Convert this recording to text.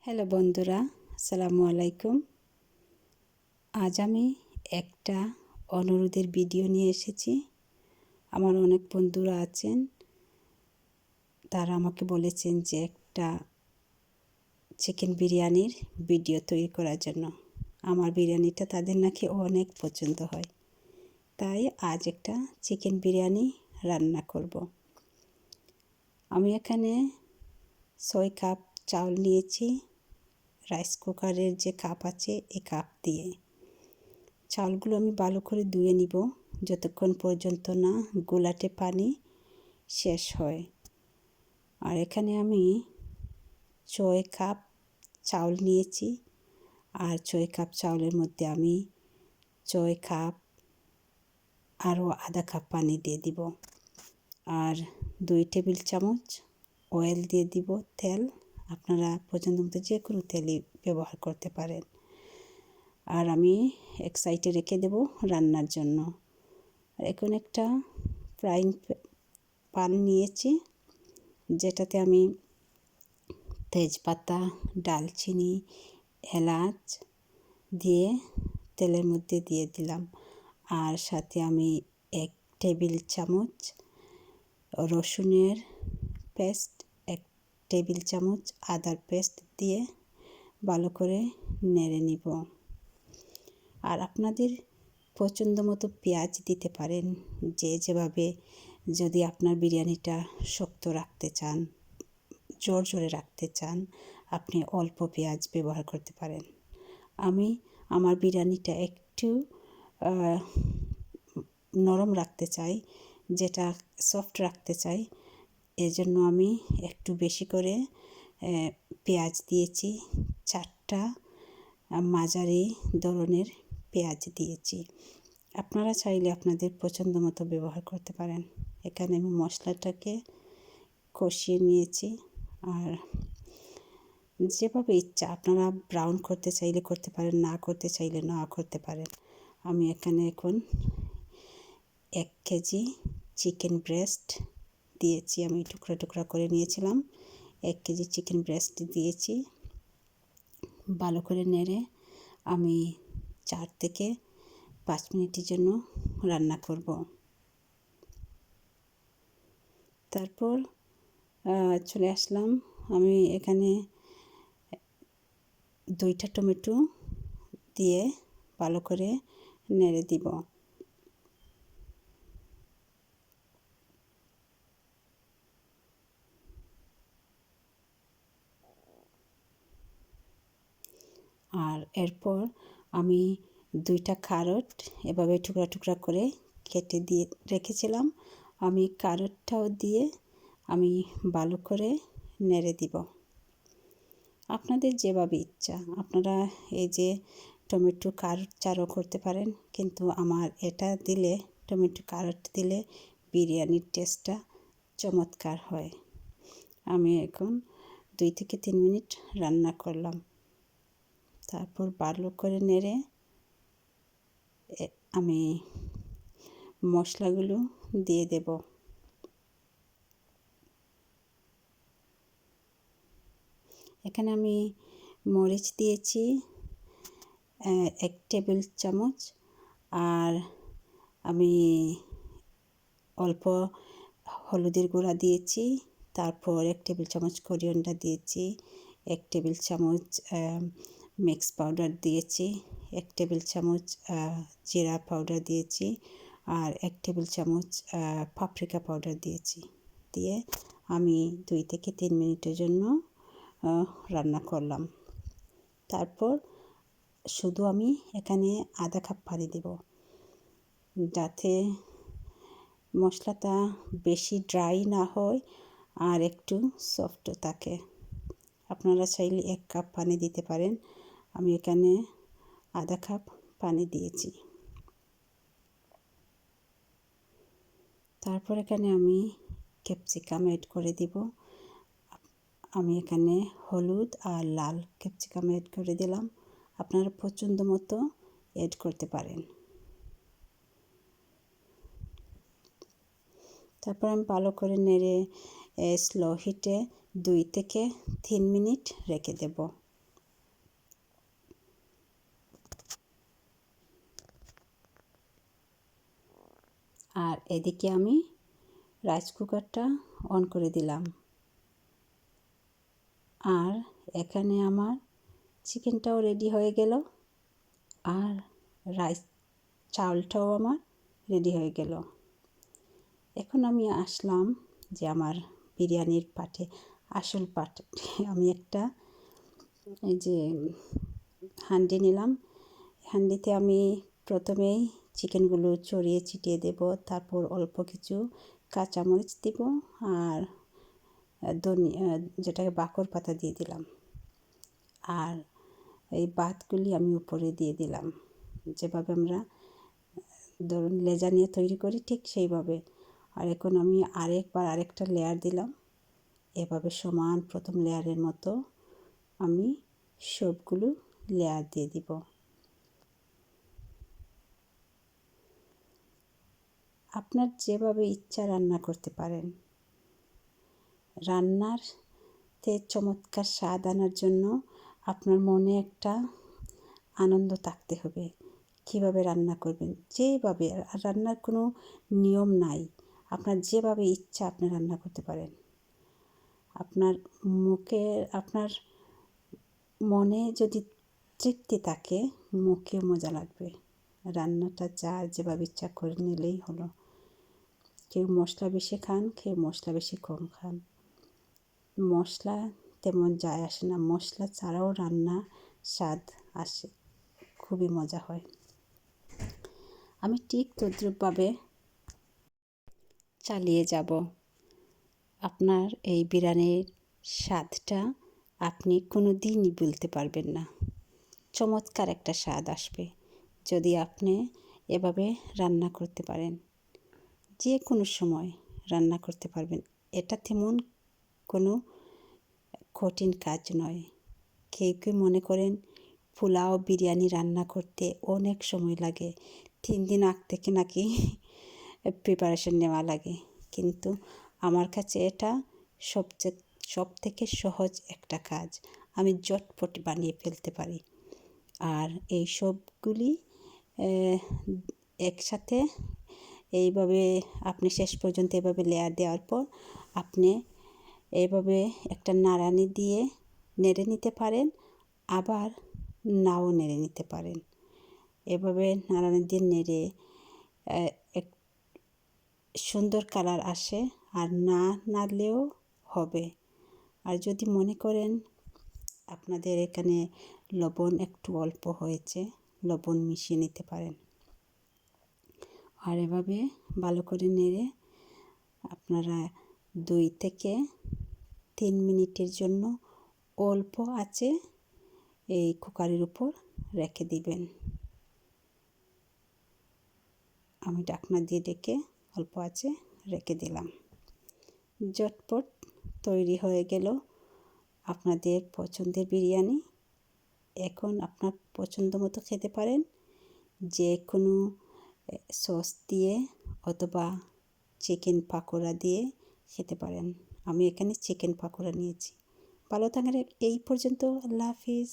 Hello বন্ধুরা, আসসালামু আলাইকুম। আজ আমি একটা অনুরোধের ভিডিও নিয়ে এসেছি। আমার অনেক বন্ধুরা আছেন, তারা আমাকে বলেছেন যে একটা চিকেন বিরিয়ানির ভিডিও তৈরি করার জন্য। আমার বিরিয়ানিটা তাদের নাকি অনেক পছন্দ হয়, তাই আজ একটা চিকেন বিরিয়ানি রান্না করব। আমি এখানে 6 কাপ চাউল নিয়েছি, রাইস কুকারের যে কাপ আছে এই কাপ দিয়ে। চালগুলো আমি ভালো করে ধুয়ে নিব যতক্ষণ পর্যন্ত না গোলাটে পানি শেষ হয়। আর এখানে আমি 6 কাপ চাউল নিয়েছি, আর 6 কাপ চাউলের মধ্যে আমি 6 কাপ আরও আধা কাপ পানি দিয়ে দিব। আর 2 টেবিল চামচ অয়েল দিয়ে দিব, তেল। আপনারা পছন্দ মতো যে কোনো তেলই ব্যবহার করতে পারেন। আর আমি এক সাইডে রেখে দেব রান্নার জন্য। এখন একটা ফ্রাইং প্যান নিয়েছি, যেটাতে আমি তেজপাতা, ডালচিনি, এলাচ দিয়ে তেলের মধ্যে দিয়ে দিলাম। আর সাথে আমি 1 টেবিল চামচ রসুনের পেস্ট, 1 টেবিল চামচ আদার পেস্ট দিয়ে ভালো করে নেড়ে নিব। আর আপনাদের পছন্দ মতো পেঁয়াজ দিতে পারেন, যেভাবে। যদি আপনার বিরিয়ানিটা শক্ত রাখতে চান, জোরে রাখতে চান, আপনি অল্প পেঁয়াজ ব্যবহার করতে পারেন। আমি আমার বিরিয়ানিটা একটু নরম রাখতে চাই, যেটা সফট রাখতে চাই, এজন্য আমি একটু বেশি করে পেঁয়াজ দিয়েছি। 4টা মাঝারি ধরনের পেঁয়াজ দিয়েছি। আপনারা চাইলে আপনাদের পছন্দ মতো ব্যবহার করতে পারেন। এখানে আমি মশলাটাকে কষিয়ে নিয়েছি। আর যেভাবে ইচ্ছা, আপনারা ব্রাউন করতে চাইলে করতে পারেন, না করতে চাইলে না করতে পারেন। আমি এখানে এখন 1 কেজি চিকেন ব্রেস্ট দিয়েছি। আমি টুকরা টুকরা করে নিয়েছিলাম। 1 কেজি চিকেন ব্রেস্ট দিয়েছি। ভালো করে নেড়ে আমি 4 থেকে 5 মিনিটের জন্য রান্না করব। তারপর চলে আসলাম। আমি এখানে 2টা টমেটো দিয়ে ভালো করে নেড়ে দিব। আর এরপর আমি 2টা ক্যারট এভাবে টুকরা টুকরা করে কেটে দিয়ে রেখেছিলাম। আমি ক্যারটটাও দিয়ে আমি ভালো করে নেড়ে দিব। আপনাদের যেভাবে ইচ্ছা, আপনারা এই যে টমেটো ক্যারট চারও করতে পারেন, কিন্তু আমার এটা দিলে, টমেটো ক্যারট দিলে বিরিয়ানির টেস্টটা চমৎকার হয়। আমি এখন 2 থেকে 3 মিনিট রান্না করলাম। তারপর ভালো করে নেড়ে আমি মশলাগুলো দিয়ে দেব। এখানে আমি মরিচ দিয়েছি 1 টেবিল চামচ, আর আমি অল্প হলুদের গুঁড়া দিয়েছি। তারপর 1 টেবিল চামচ করিয়েন্ডার দিয়েছি, 1 টেবিল চামচ মিক্স পাউডার দিয়েছি, 1 টেবিল চামচ জিরা পাউডার দিয়েছি, আর 1 টেবিল চামচ পাপরিকা পাউডার দিয়েছি। দিয়ে আমি 2 থেকে 3 মিনিটের জন্য রান্না করলাম। তারপর শুধু আমি এখানে আধা কাপ পানি দেব, যাতে মশলাটা বেশি ড্রাই না হয় আর একটু সফট থাকে। আপনারা চাইলে 1 কাপ পানি দিতে পারেন। আমি এখানে আধা কাপ পানি দিয়েছি। তারপর এখানে আমি ক্যাপসিকাম অ্যাড করে দিব। আমি এখানে হলুদ আর লাল ক্যাপসিকাম অ্যাড করে দিলাম। আপনারা পছন্দ মতো অ্যাড করতে পারেন। তারপর আমি ভালো করে নেড়ে স্লো হিটে 2 থেকে 3 মিনিট রেখে দেব। আর এদিকে আমি রাইস কুকারটা অন করে দিলাম। আর এখানে আমার চিকেনটাও রেডি হয়ে গেল, আর রাইস চাউলটাও আমার রেডি হয়ে গেল। এখন আমি আসলাম যে আমার বিরিয়ানির পাটে, আসল পাটে আমি একটা এই যে হাঁডি নিলাম। হাঁডিতে আমি প্রথমেই চিকেনগুলো ছড়িয়ে ছিটিয়ে দেব, তারপর অল্প কিছু কাঁচামরিচ দেব, আর ধনিয়া যেটাকে বাকর পাতা দিয়ে দিলাম, আর এই ভাতগুলি আমি উপরে দিয়ে দিলাম, যেভাবে আমরা ধরুন লেজানিয়া তৈরি করি ঠিক সেইভাবে। আর এখন আমি আরেকটা লেয়ার দিলাম, এভাবে সমান প্রথম লেয়ারের মতো আমি সবগুলো লেয়ার দিয়ে দিব। আপনার যেভাবে ইচ্ছা রান্না করতে পারেন। রান্নারতে চমৎকার স্বাদ আনার জন্য আপনার মনে একটা আনন্দ থাকতে হবে। কীভাবে রান্না করবেন, যেভাবে, রান্নার কোনো নিয়ম নাই, আপনার যেভাবে ইচ্ছা আপনি রান্না করতে পারেন। আপনার আপনার মনে যদি তৃপ্তি থাকে, মুখেও মজা লাগবে। রান্নাটা যার যেভাবে ইচ্ছা করে নিলেই হলো। কেউ মশলা বেশি খান, কেউ মশলা বেশি কম খান, মশলা তেমন যায় আসে না। মশলা ছাড়াও রান্না স্বাদ আসে, খুবই মজা হয়। আমি ঠিক তদ্রূপভাবে চালিয়ে যাব। আপনার এই বিরিয়ানির স্বাদটা আপনি কোনো দিনই ভুলতে পারবেন না। চমৎকার একটা স্বাদ আসবে যদি আপনি এভাবে রান্না করতে পারেন। যে কোনো সময় রান্না করতে পারবেন, এটা তেমন কোনো কঠিন কাজ নয়। কেউ কেউ মনে করেন পোলাও বিরিয়ানি রান্না করতে অনেক সময় লাগে, 3 দিন আগ থেকে নাকি প্রিপারেশন নেওয়া লাগে, কিন্তু আমার কাছে এটা সব থেকে সহজ একটা কাজ। আমি ঝটপট বানিয়ে ফেলতে পারি। আর এই সবগুলি একসাথে এইভাবে আপনি শেষ পর্যন্ত এভাবে লেয়ার দেওয়ার পর আপনি এইভাবে একটা নাড়ানি দিয়ে নেড়ে নিতে পারেন, আবার নাও নেড়ে নিতে পারেন। এভাবে নাড়ানি দিয়ে নেড়ে এক সুন্দর কালার আসে, আর না নাড়লেও হবে। আর যদি মনে করেন আপনাদের এখানে লবণ একটু অল্প হয়েছে, লবণ মিশিয়ে নিতে পারেন। আর এভাবে ভালো করে নেড়ে আপনারা 2 থেকে 3 মিনিটের জন্য অল্প আঁচে এই কুকারের উপর রেখে দিবেন। আমি ঢাকনা দিয়ে ঢেকে অল্প আঁচে রেখে দিলাম। ঝটপট তৈরি হয়ে গেল আপনাদের পছন্দের বিরিয়ানি। এখন আপনার পছন্দ মতো খেতে পারেন, যে কোনো সস দিয়ে অথবা চিকেন পাকোড়া দিয়ে খেতে পারেন। আমি এখানে চিকেন পাকোড়া নিয়েছি। ভালো থাকেন। এই পর্যন্ত। আল্লাহ হাফিজ।